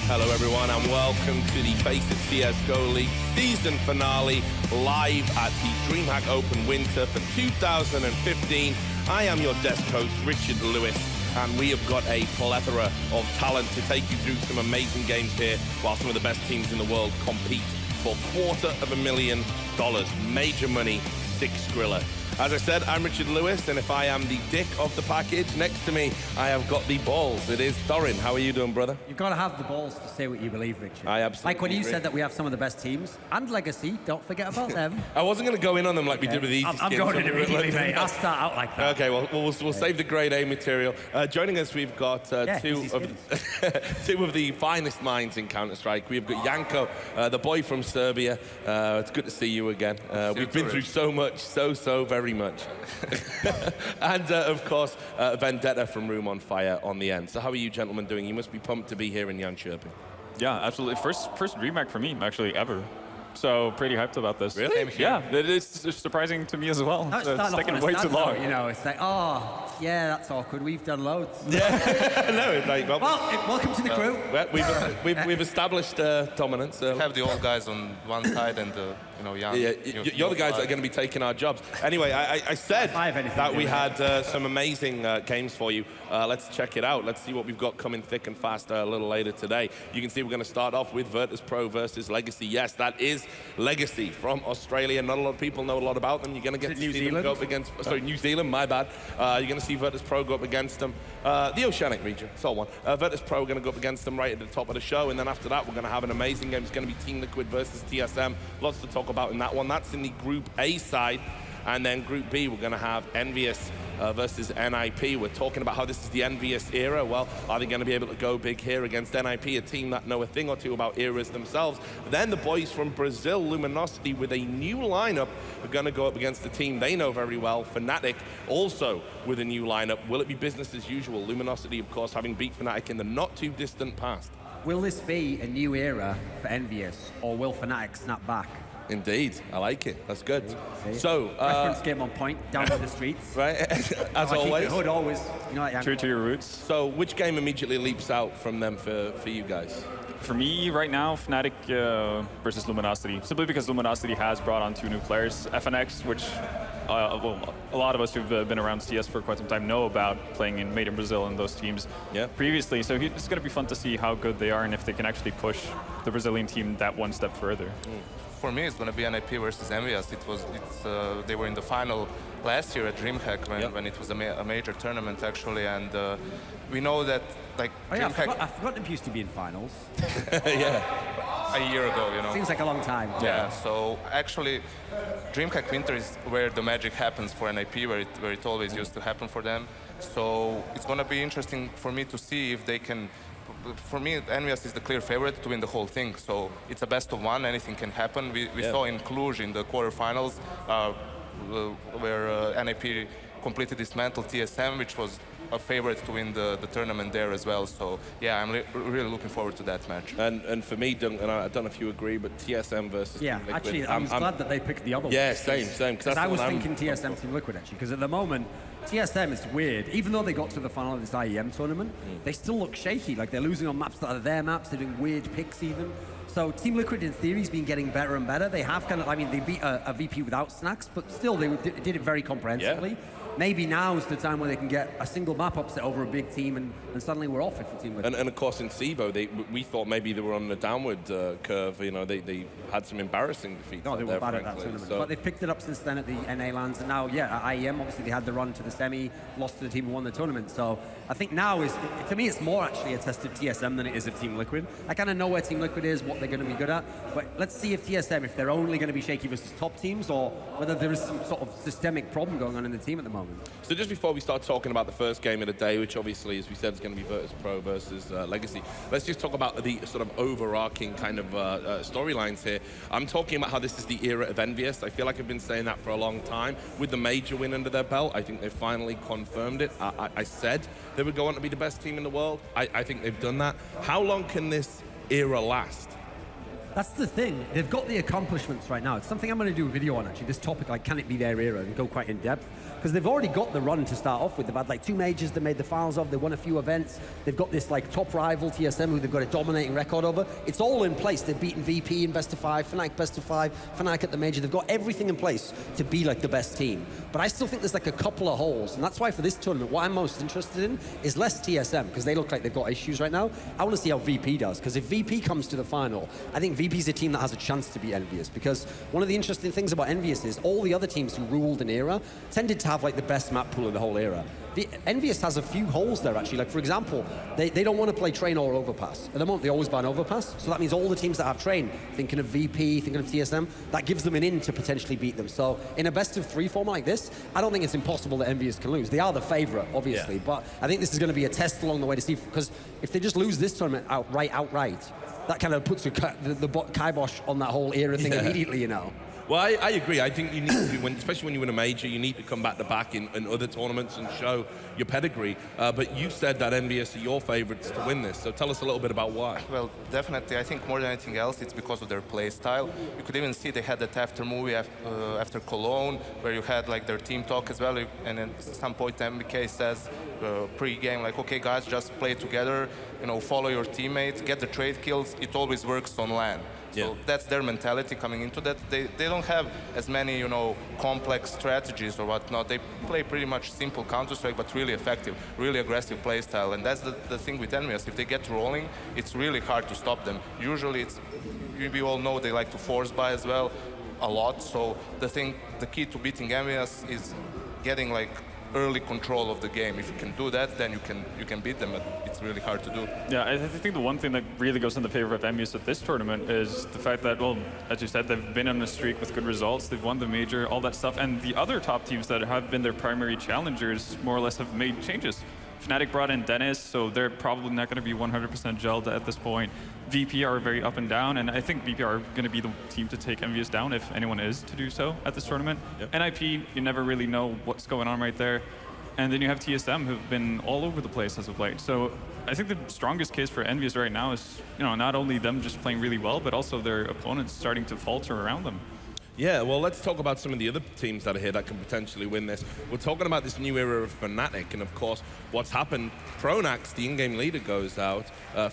Hello everyone and welcome to the Faceit CSGO League season finale live at the DreamHack Open Winter for 2015. I am your desk host, Richard Lewis, and we have got a plethora of talent to take you through some amazing games here while some of the best teams in the world compete for $250,000. Major money, 6 Skrilla. As I said, I'm Richard Lewis, and if I am the dick of the package, next to me, I have got the balls. It is Thorin. How are you doing, brother? You've got to have the balls to say what you believe, Richard. I absolutely Like when you agree. said that we have some of the best teams, and Legacy, don't forget about them. I wasn't going to go in on them like we did with the easy I'm going in immediately, mate. I'll start out like that. Okay, well, we'll save the grade A material. Joining us, we've got two of the finest minds in Counter-Strike. We've got Janko, the boy from Serbia. It's good to see you again. We've been through so much, so very much. And, of course, Vendetta from Room on Fire on the end. So how are you gentlemen doing? You must be pumped to be here in Jönköping. Yeah, absolutely. First DreamHack for me, actually, ever. So pretty hyped about this. Really? Yeah, it's surprising to me as well. It's taken way too long. You know, it's like, oh, yeah, that's awkward. We've done loads. Yeah, no, it's like, well, welcome to the crew. Well, we've established dominance. Have the old guys on one side and young. Yeah, you're the guys that are going to be taking our jobs. Anyway, I said that we had some amazing games for you. Let's check it out. Let's see what we've got coming thick and fast a little later today. You can see we're going to start off with Virtus.pro versus Legacy. Yes, that is Legacy from Australia. Not a lot of people know a lot about them. You're going to get to see them go up against... Sorry, New Zealand, my bad. You're going to see Virtus.pro go up against them. The Oceanic region, so on. Virtus.pro going to go up against them right at the top of the show. And then after that, we're going to have an amazing game. It's going to be Team Liquid versus TSM. Lots to talk about in that one. That's in the Group A side. And then Group B, we're going to have Envious versus NIP. We're talking about how this is the Envious era. Well, are they going to be able to go big here against NIP, a team that know a thing or two about eras themselves? Then the boys from Brazil, Luminosity, with a new lineup, are going to go up against a team they know very well, Fanatic, also with a new lineup. Will it be business as usual? Luminosity, of course, having beat Fanatic in the not-too-distant past. Will this be a new era for Envious, or will Fnatic snap back? Indeed, I like it. That's good. So, reference game on point, down to the streets. Right, as always. Hood always. You know, like True to your roots. So, which game immediately leaps out from them for you guys? For me, right now, Fnatic versus Luminosity. Simply because Luminosity has brought on 2 new players. FNX, which well, a lot of us who've been around CS for quite some time know about, playing made in Brazil and those teams previously. So it's going to be fun to see how good they are and if they can actually push the Brazilian team that one step further. For me, it's going to be NIP versus Envious. They were in the final last year at DreamHack when it was a major tournament actually, and we know that like DreamHack. I forgot them used to be in finals. A year ago, Seems like a long time. Yeah. So actually, DreamHack Winter is where the magic happens for NIP, where it always used to happen for them. So it's going to be interesting for me to see if they can. For me, Envious is the clear favorite to win the whole thing. So it's a best of one. Anything can happen. We saw in Cluj in the quarterfinals where NIP completely dismantled TSM, which was a favorite to win the tournament there as well. So yeah, I'm really looking forward to that match. And for me, Duncan, I don't know if you agree, but TSM versus Team Liquid. Actually, I'm glad that they picked the other one. Yeah, same. Because I was thinking TSM Team Liquid actually, because at the moment TSM is weird. Even though they got to the final of this IEM tournament, they still look shaky. Like they're losing on maps that are their maps. They're doing weird picks even. So Team Liquid, in theory, has been getting better and better. They have kind of, I mean, they beat a VP without snacks, but still they did it very comprehensively. Yeah. Maybe now is the time where they can get a single map upset over a big team, and suddenly we're off if the team wins. And of course, in SIVO, we thought maybe they were on the downward curve. They had some embarrassing defeats. No, they were bad at that tournament. So. But they've picked it up since then at the NA lands, and now, at IEM, obviously they had the run to the semi, lost to the team who won the tournament. So I think now to me, it's more actually a test of TSM than it is of Team Liquid. I kind of know where Team Liquid is, what they're going to be good at, but let's see if TSM, if they're only going to be shaky versus top teams, or whether there is some sort of systemic problem going on in the team at the moment. So just before we start talking about the first game of the day, which obviously, as we said, is going to be Virtus.pro versus Legacy, let's just talk about the sort of overarching kind of storylines here. I'm talking about how this is the era of Envious. I feel like I've been saying that for a long time. With the major win under their belt, I think they finally confirmed it. I said they would go on to be the best team in the world. I think they've done that. How long can this era last? That's the thing. They've got the accomplishments right now. It's something I'm going to do a video on, actually, this topic, like, can it be their era, and go quite in depth. Because they've already got the run to start off with. They've had, like, 2 majors they made the finals of. They won a few events. They've got this, like, top rival, TSM, who they've got a dominating record over. It's all in place. They've beaten VP in best of 5, Fnatic best of 5, Fnatic at the major. They've got everything in place to be, like, the best team. But I still think there's, like, a couple of holes. And that's why for this tournament, what I'm most interested in is less TSM, because they look like they've got issues right now. I want to see how VP does, because if VP comes to the final, I think VP's a team that has a chance to beat Envious, because one of the interesting things about Envious is all the other teams who ruled an era tended to have, like, the best map pool in the whole era. The Envious has a few holes there, actually. Like, for example, they don't want to play Train or Overpass. At the moment, they always ban Overpass, so that means all the teams that have Train, thinking of VP, thinking of TSM, that gives them an in to potentially beat them. So in a best-of-3 format like this, I don't think it's impossible that Envious can lose. They are the favourite, obviously, but I think this is going to be a test along the way to see, because if they just lose this tournament outright, that kind of puts the kibosh on that whole era thing immediately, you know. Well, I agree. I think you need to, especially when you win a major, you need to come back to back in other tournaments and show your pedigree. But you said that Envious are your favourites to win this, so tell us a little bit about why. Well, definitely. I think more than anything else, it's because of their play style. You could even see they had that after movie after Cologne, where you had like their team talk as well, and at some point MBK says pre-game, like, okay guys, just play together, you know, follow your teammates, get the trade kills. It always works on LAN. So that's their mentality coming into that. They don't have as many, you know, complex strategies or whatnot. They play pretty much simple Counter-Strike, but really effective, really aggressive play style. And that's the thing with Envious. If they get rolling, it's really hard to stop them. Usually, we all know they like to force buy as well, a lot. So the key to beating Envious is getting like early control of the game. If you can do that, then you can beat them, but it's really hard to do. Yeah, I think the one thing that really goes in the favor of Envious at this tournament is the fact that, well, as you said, they've been on a streak with good results, they've won the major, all that stuff, and the other top teams that have been their primary challengers more or less have made changes. Fnatic brought in Dennis, so they're probably not going to be 100% gelled at this point. VP are very up and down, and I think VP are going to be the team to take Envious down if anyone is to do so at this tournament. Yep. NIP, you never really know what's going on right there. And then you have TSM, who've been all over the place as of late. So I think the strongest case for Envious right now is, you know, not only them just playing really well, but also their opponents starting to falter around them. Yeah, well, let's talk about some of the other teams that are here that can potentially win this. We're talking about this new era of Fnatic, and of course, what's happened, Pronax, the in-game leader, goes out.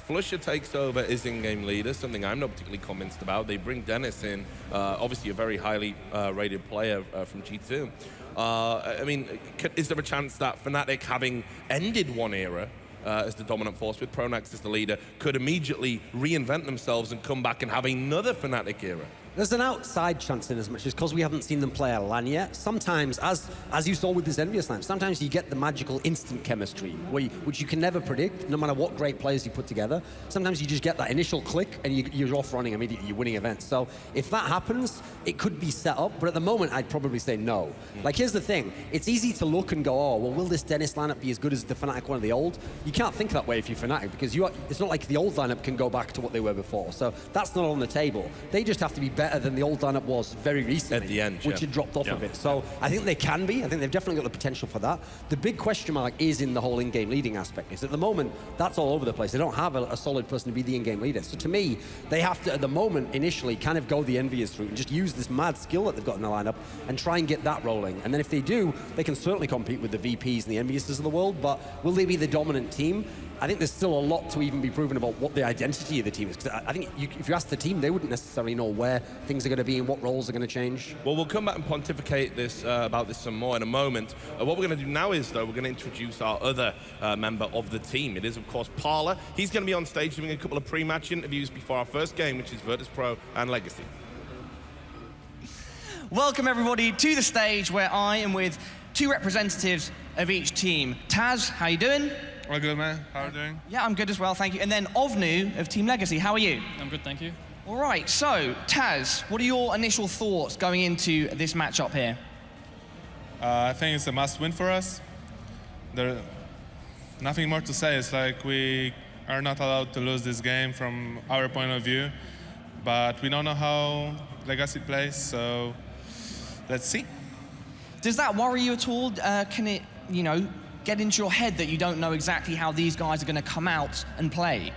Flusher takes over as in-game leader, something I'm not particularly convinced about. They bring Dennis in, obviously a very highly rated player from G2. I mean, is there a chance that Fnatic, having ended one era, as the dominant force with Pronax as the leader, could immediately reinvent themselves and come back and have another Fnatic era? There's an outside chance in as much as because we haven't seen them play a LAN yet. Sometimes, as you saw with this Envious LAN, sometimes you get the magical instant chemistry, which you can never predict, no matter what great players you put together. Sometimes you just get that initial click and you're off running immediately, you're winning events. So if that happens, it could be set up, but at the moment, I'd probably say no. Like, here's the thing. It's easy to look and go, oh, well, will this Dennis lineup be as good as the Fnatic one of the old? You can't think that way if you're Fnatic, because it's not like the old lineup can go back to what they were before. So that's not on the table. They just have to be better than the old lineup was very recently, at the end, which had dropped off a bit. So I think they can be. I think they've definitely got the potential for that. The big question mark is in the whole in-game leading aspect. Is at the moment, that's all over the place. They don't have a solid person to be the in-game leader. So to me, they have to, at the moment, initially, kind of go the Envious route and just use this mad skill that they've got in the lineup and try and get that rolling. And then if they do, they can certainly compete with the VPs and the Enviouses of the world, but will they be the dominant team? I think there's still a lot to even be proven about what the identity of the team is. Because I think if you ask the team, they wouldn't necessarily know where things are going to be and what roles are going to change. Well, we'll come back and pontificate about this some more in a moment. What we're going to do now is, though, we're going to introduce our other member of the team. It is, of course, Parla. He's going to be on stage doing a couple of pre-match interviews before our first game, which is Virtus.pro and Legacy. Welcome, everybody, to the stage where I am with two representatives of each team. Taz, how you doing? All good, man. How are you doing? Yeah, I'm good as well, thank you. And then Ovnu of Team Legacy, how are you? I'm good, thank you. All right, so Taz, what are your initial thoughts going into this matchup here? I think it's a must-win for us. There's nothing more to say. It's like we are not allowed to lose this game from our point of view, but we don't know how Legacy plays, so let's see. Does that worry you at all? Can it, get into your head that you don't know exactly how these guys are going to come out and play?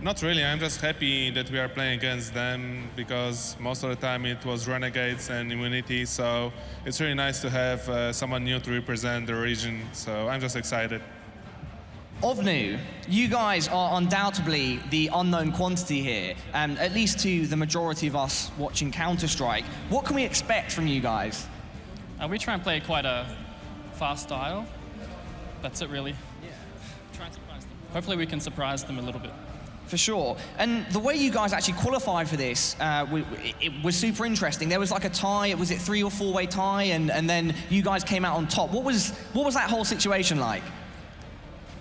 Not really. I'm just happy that we are playing against them because most of the time it was Renegades and Immunity. So it's really nice to have someone new to represent the region. So I'm just excited. Of new, you guys are undoubtedly the unknown quantity here, at least to the majority of us watching Counter-Strike. What can we expect from you guys? We try and play quite a fast style. That's it, really. Yeah. Try and surprise them. Hopefully we can surprise them a little bit. For sure. And the way you guys actually qualified for this, it was super interesting. There was like a tie, was it 3 or 4-way tie, and then you guys came out on top. What was that whole situation like?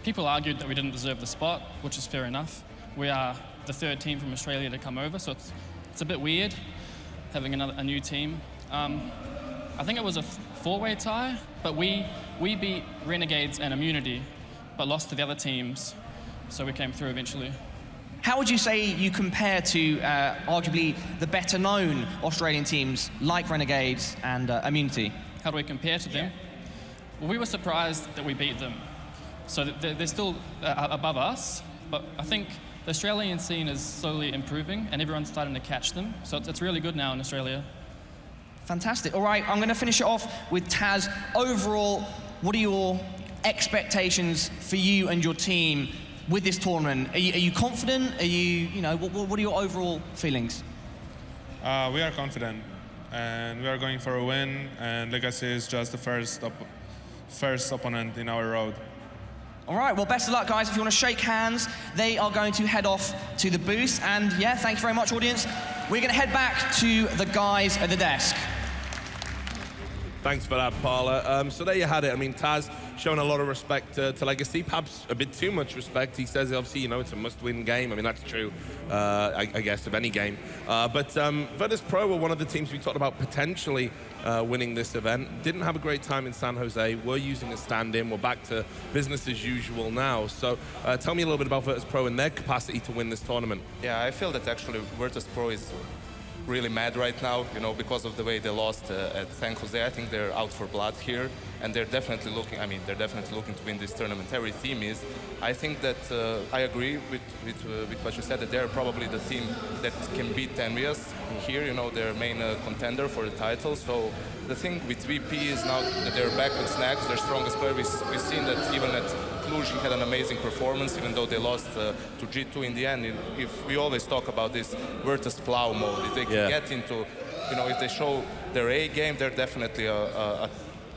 People argued that we didn't deserve the spot, which is fair enough. We are the 3rd team from Australia to come over, so it's a bit weird having a new team. I think it was a 4-way tie, but we beat Renegades and Immunity, but lost to the other teams, so we came through eventually. How would you say you compare to arguably the better-known Australian teams like Renegades and Immunity? How do we compare to them? Well, we were surprised that we beat them. So they're still above us, but I think the Australian scene is slowly improving and everyone's starting to catch them. So it's really good now in Australia. Fantastic. All right, I'm going to finish it off with Taz. Overall, what are your expectations for you and your team with this tournament? Are you confident? Are you know, what are your overall feelings? We are confident, and we are going for a win, and Legacy is just the first opponent in our road. All right, well, best of luck, guys. If you want to shake hands, they are going to head off to the booth. And yeah, thank you very much, audience. We're going to head back to the guys at the desk. Thanks for that, Paula. So there you had it. I mean, Taz showing a lot of respect to Legacy, perhaps a bit too much respect. He says, obviously, you know, it's a must-win game. I mean, that's true, I guess, of any game. But Virtus Pro were one of the teams we talked about potentially winning this event. Didn't have a great time in San Jose. We're using a stand-in. We're back to business as usual now. So tell me a little bit about Virtus Pro and their capacity to win this tournament. Yeah, I feel that actually Virtus Pro is really mad right now, you know, because of the way they lost at San Jose. I think they're out for blood here, and they're definitely looking, they're definitely looking to win this tournament. Every team is. I think that I agree with what you said, that they're probably the team that can beat Envious here, you know, their main contender for the title. So the thing with VP is now that they're back with Snags, their strongest player. We've seen that even at Cluj, he had an amazing performance, even though they lost to G2 in the end. If we always talk about this Virtus plow mode, if they can get into, you know, if they show their A game, they're definitely a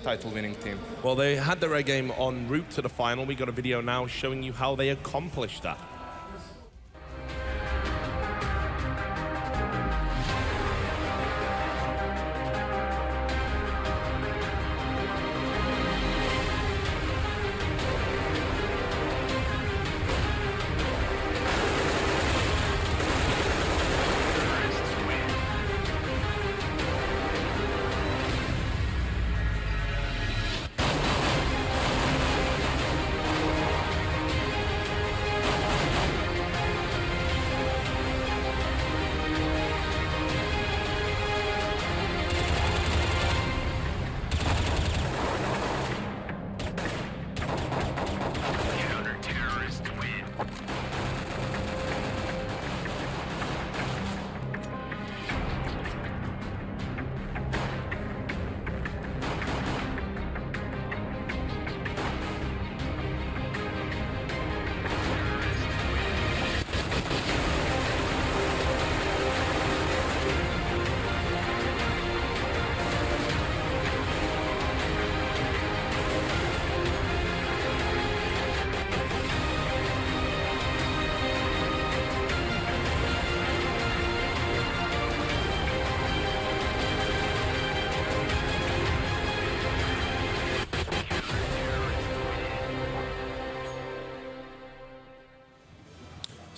title-winning team. Well, they had their A game en route to the final. We got a video now showing you how they accomplished that.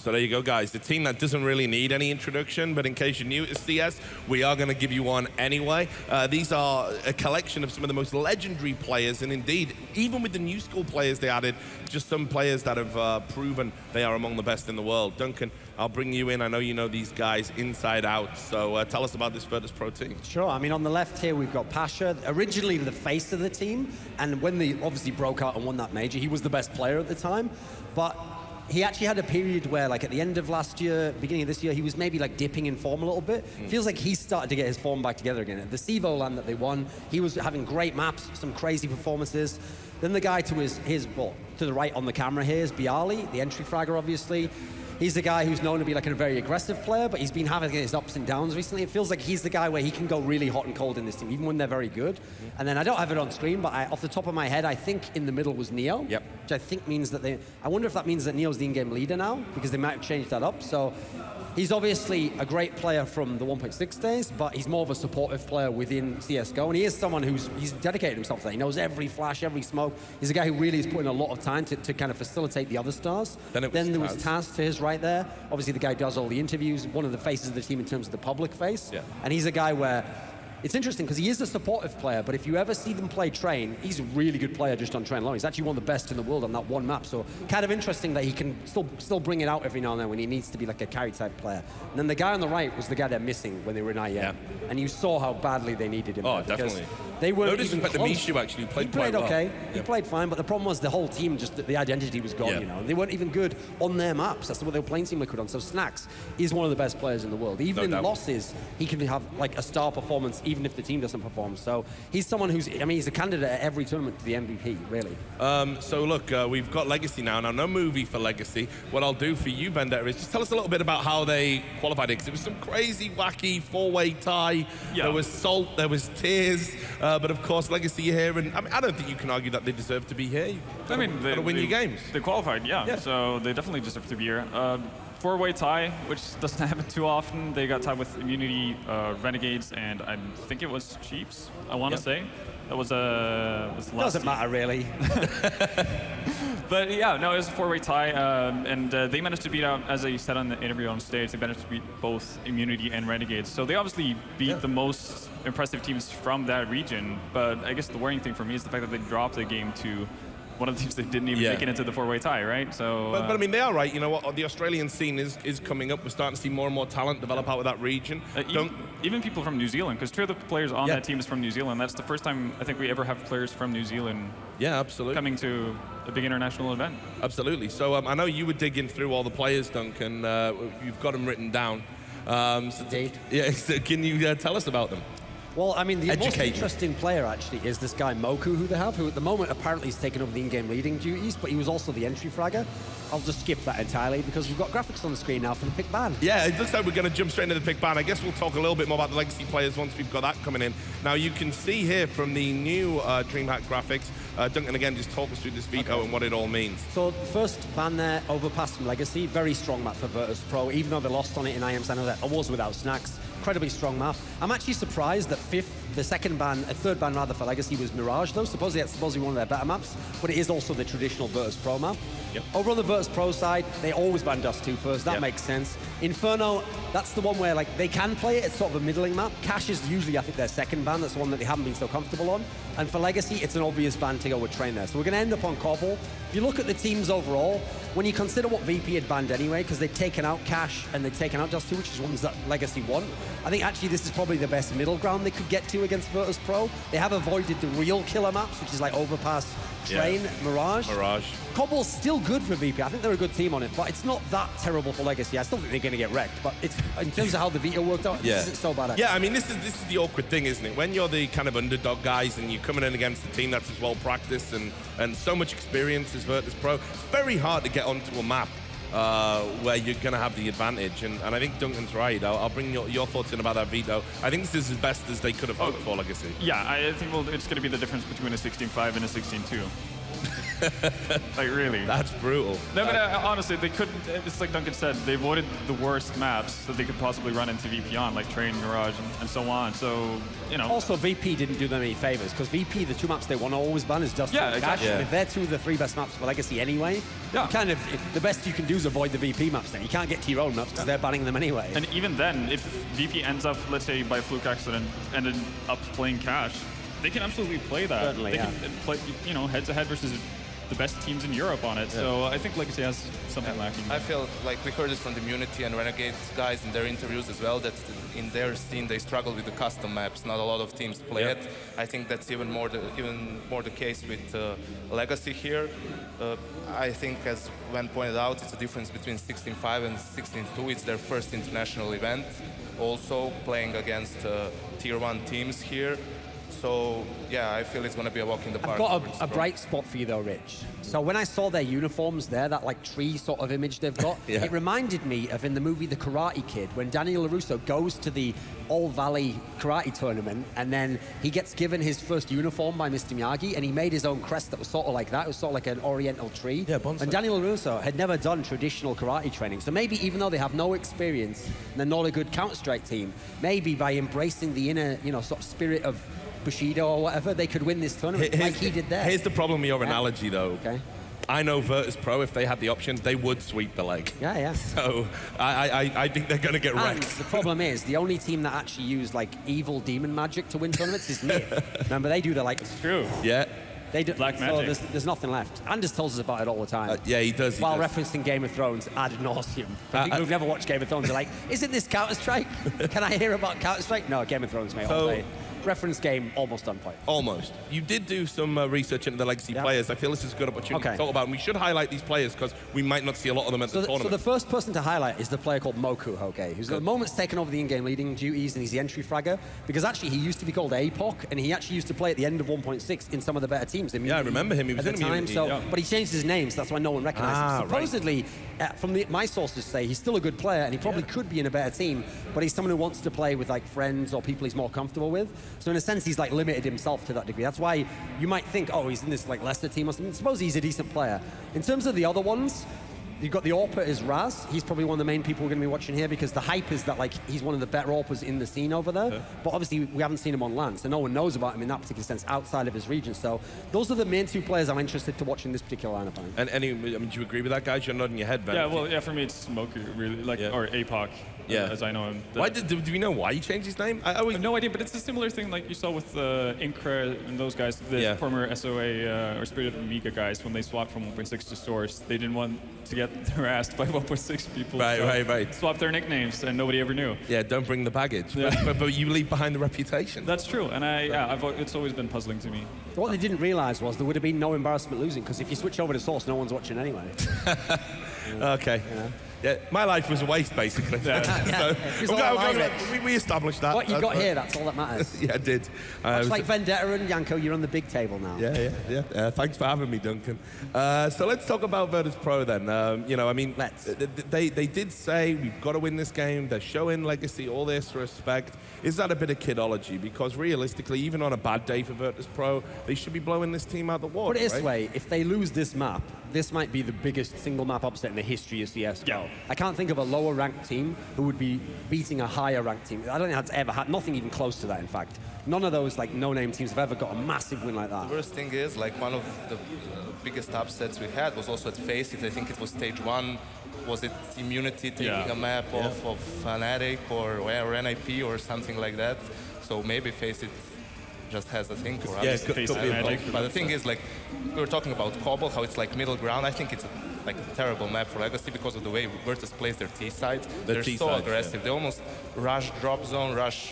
So there you go, guys. The team that doesn't really need any introduction, but in case you're new to CS, we are going to give you one anyway. These are a collection of some of the most legendary players, and indeed, even with the new school players they added, just some players that have proven they are among the best in the world. Duncan, I'll bring you in. I know you know these guys inside out, so tell us about this Virtus Pro team. Sure. I mean, on the left here, we've got Pasha, originally the face of the team, and when they obviously broke out and won that major, he was the best player at the time. But he actually had a period where, like at the end of last year, beginning of this year, he was maybe like dipping in form a little bit. Feels like he's started to get his form back together again. At the Sevo LAN that they won, he was having great maps, some crazy performances. Then the guy to to the right on the camera here is Bialy, the entry fragger, obviously. He's the guy who's known to be like a very aggressive player, but he's been having his ups and downs recently. It feels like he's the guy where he can go really hot and cold in this team, even when they're very good. And then I don't have it on screen, but off the top of my head, I think in the middle was Neo, which I think means that I wonder if that means that Neo's the in-game leader now, because they might have changed that up. So he's obviously a great player from the 1.6 days, but he's more of a supportive player within CSGO, and he is someone he's dedicated himself to that. He knows every flash, every smoke. He's a guy who really is putting a lot of time to kind of facilitate the other stars. Then there was Taz to his right there. Obviously, the guy does all the interviews, one of the faces of the team in terms of the public face. And he's a guy where it's interesting because he is a supportive player, but if you ever see them play Train, he's a really good player just on Train alone. He's actually one of the best in the world on that one map, so kind of interesting that he can still bring it out every now and then when he needs to be like a carry type player. And then the guy on the right was the guy they're missing when they were in IEM, and you saw how badly they needed him. Oh, definitely. They weren't even close. Mishu actually played quite well. okay. He played fine, but the problem was the whole team, just the identity was gone, you know. They weren't even good on their maps. That's what they were playing Team Liquid on. So Snax is one of the best players in the world. Even in losses, he can have like a star performance even if the team doesn't perform. So he's someone he's a candidate at every tournament to the MVP, really. So look, we've got Legacy now. Now, no movie for Legacy. What I'll do for you, Vendetta, is just tell us a little bit about how they qualified it, because it was some crazy, wacky four-way tie. There was Salt, there was Tears, but of course, Legacy here, and I mean, I don't think you can argue that they deserve to be here. I mean, they win your games. They qualified, so they definitely deserve to be here. Four-way tie, which doesn't happen too often. They got tied with Immunity, Renegades, and I think it was Chiefs, I want to say. That was the last Doesn't matter, really. But yeah, no, it was a four-way tie, and they managed to beat out, as I said on the interview on stage, they managed to beat both Immunity and Renegades. So they obviously beat the most impressive teams from that region, but I guess the worrying thing for me is the fact that they dropped the game to one of the teams that didn't even make it into the four-way tie, right? So, but I mean, they are right. You know what? The Australian scene is coming up. We're starting to see more and more talent develop out of that region. Even people from New Zealand, because two of the players on that team is from New Zealand. That's the first time I think we ever have players from New Zealand. Coming to a big international event. Absolutely. So I know you were digging through all the players, Duncan. You've got them written down. So can you tell us about them? Well, I mean, the most interesting player, actually, is this guy, Moku, who they have, who at the moment apparently is taking over the in-game leading duties, but he was also the entry fragger. I'll just skip that entirely because we've got graphics on the screen now for the pick ban. Yeah, it looks like we're going to jump straight into the pick ban. I guess we'll talk a little bit more about the Legacy players once we've got that coming in. Now, you can see here from the new DreamHack graphics, Duncan, again, just talk us through this veto and what it all means. So, first ban there, Overpass from Legacy. Very strong map for Virtus Pro, even though they lost on it in IM Center. That was without Snax. Incredibly strong map. I'm actually surprised that third ban rather for Legacy was Mirage, though. Supposedly that's one of their better maps, but it is also the traditional Virtus Pro map. Over on the Virtus Pro side, they always ban Dust 2 first. That makes sense. Inferno, that's the one where like they can play it. It's sort of a middling map. Cash is usually, I think, their second ban. That's the one that they haven't been so comfortable on. And for Legacy, it's an obvious ban to go with Train there. So we're going to end up on Cobble. If you look at the teams overall, when you consider what VP had banned anyway, because they'd taken out Cash and they'd taken out Dust 2, which is ones that Legacy want, I think actually this is probably the best middle ground they could get to against Virtus Pro. They have avoided the real killer maps, which is like Overpass, Train, Mirage. Cobble's still good for VP. I think they're a good team on it, but it's not that terrible for Legacy. I still think they're going to get wrecked, but it's in terms of how the veto worked out, this isn't so bad. I mean, this is the awkward thing, isn't it? When you're the kind of underdog guys and you're coming in against a team that's as well practiced and so much experience as Virtus Pro, it's very hard to get onto a map where you're going to have the advantage. And I think Duncan's right. I'll bring your thoughts in about that veto. I think this is as best as they could have hoped for Legacy. Yeah, I think it's going to be the difference between a 16-5 and a 16-2. Like, really. That's brutal. No, but honestly, they couldn't. It's like Duncan said, they avoided the worst maps that they could possibly run into VP on, like Train, Mirage, and so on. So, you know. Also, VP didn't do them any favors, because VP, the two maps they want to always ban is Dust and Cash. If they're two of the three best maps for Legacy anyway, the best you can do is avoid the VP maps then. You can't get to your own maps because they're banning them anyway. And even then, if VP ends up, let's say by fluke accident, ended up playing Cash, they can absolutely play that. Certainly, they can play, you know, head-to-head versus the best teams in Europe on it. So I think Legacy has something lacking. I feel like we heard it from the Immunity and Renegades guys in their interviews as well, that in their scene they struggle with the custom maps. Not a lot of teams play it. I think that's even more the case with Legacy here. I think, as when pointed out, it's a difference between 16-5 and 16-2. It's their first international event, also playing against Tier 1 teams here. So, yeah, I feel it's going to be a walk in the park. I've got a bright spot for you, though, Rich. So when I saw their uniforms there, that like tree sort of image they've got, it reminded me of in the movie The Karate Kid, when Daniel LaRusso goes to the All Valley Karate Tournament, and then he gets given his first uniform by Mr. Miyagi, and he made his own crest that was sort of like that. It was sort of like an oriental tree. Yeah, bonsai. And Daniel LaRusso had never done traditional karate training. So maybe even though they have no experience, and they're not a good Counter-Strike team, maybe by embracing the inner, sort of spirit of Bushido or whatever, they could win this tournament like he did there. Here's the problem with your analogy, though. Okay. I know Virtus Pro, if they had the option, they would sweep the leg. Yeah. So I think they're going to get wrecked. And the problem is, the only team that actually used like evil demon magic to win tournaments is NIP. Remember, they do the like... It's true. Yeah. They do, Black so magic. there's nothing left. Anders tells us about it all the time. Yeah, he does. While referencing Game of Thrones ad nauseum. For people who've never watched Game of Thrones, they're like, isn't this Counter-Strike? Can I hear about Counter-Strike? No, Game of Thrones, mate, all day. Reference game almost on point. Almost. You did do some research into the legacy players. I feel this is a good opportunity to talk about, and we should highlight these players because we might not see a lot of them at the tournament. So the first person to highlight is the player called Moku Hoge, who's at the moment's taken over the in-game leading duties, and he's the entry fragger, because actually he used to be called APOC, and he actually used to play at the end of 1.6 in some of the better teams. Yeah, I remember him. He was at the in time, but he changed his name, so that's why no one recognized him. Supposedly, from my sources say, he's still a good player, and he probably could be in a better team, but he's someone who wants to play with like friends or people he's more comfortable with. So in a sense, he's like limited himself to that degree. That's why you might think, oh, he's in this like Leicester team or something. Suppose he's a decent player. In terms of the other ones, you've got the AWPer is Raz. He's probably one of the main people we're going to be watching here because the hype is that like he's one of the better AWPers in the scene over there. But obviously we haven't seen him on LAN, so no one knows about him in that particular sense outside of his region. So those are the main two players I'm interested to watch in this particular lineup. And do you agree with that, guys? You're nodding your head, Ben. Yeah, well, for me it's Moku, really, or APOC. As I know him. Do we know why he changed his name? I have no idea, but it's a similar thing like you saw with Incra and those guys, the former SOA or Spirit of Amiga guys, when they swapped from 1.6 to Source. They didn't want to get harassed by 1.6 people. Right. Swapped their nicknames, and nobody ever knew. Yeah, don't bring the baggage. Yeah. But you leave behind the reputation. That's true, and it's always been puzzling to me. What they didn't realize was there would have been no embarrassment losing, because if you switch over to Source, no one's watching anyway. Okay. Yeah, my life was a waste, basically. We established that. What you got here, that's all that matters. Yeah, I did. Much like Vendetta and Yanko, you're on the big table now. Yeah. Thanks for having me, Duncan. So let's talk about Virtus Pro then. They did say we've got to win this game. They're showing legacy, all this respect. Is that a bit of kidology? Because realistically, even on a bad day for Virtus Pro, they should be blowing this team out the water. Put it this way, if they lose this map, this might be the biggest single map upset in the history of CSGO. Yeah. I can't think of a lower ranked team who would be beating a higher ranked team. I don't think that's ever had, nothing even close to that, in fact. None of those like no-name teams have ever got a massive win like that. The worst thing is, like, one of the biggest upsets we had was also at Faceit. I think it was stage 1. Was it Immunity taking a map off of Fanatic or NIP or something like that? So maybe Faceit just has a thing for us. But the thing is, like, we were talking about Cobble, how it's like middle ground. I think it's like a terrible map for Legacy because of the way Virtus plays their T side. They're so aggressive. They almost rush drop zone, rush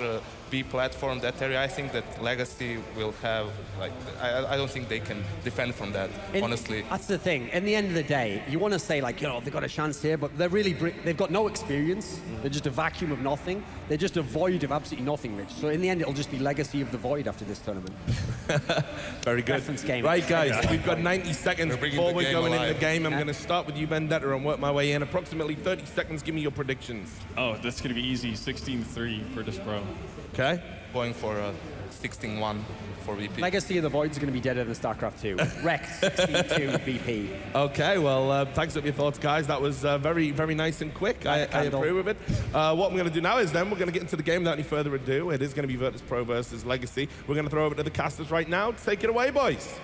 B platform, that area. I think that Legacy will have, like, I don't think they can defend from that, honestly. That's the thing. In the end of the day, you want to say, like, they've got a chance here, but they've got no experience. They're just a vacuum of nothing. They're just a void of absolutely nothing, Rich. So in the end, it'll just be Legacy of the Void after this tournament. Very good. Reference game. Right, guys, we've got 90 seconds before we're going into the game. I'm going to start with you, Vendetta, and work my way in. Approximately 30 seconds. Give me your predictions. Oh, that's going to be easy. 16-3 for this Pro. Okay. Going for 16-1 for VP. Legacy of the Void's going to be deader than StarCraft 2. Wrecked 16-2 VP. Okay, well, thanks for your thoughts, guys. That was very, very nice and quick. I approve of it. What I'm going to do now is then we're going to get into the game without any further ado. It is going to be Virtus Pro versus Legacy. We're going to throw over to the casters right now. Take it away, boys.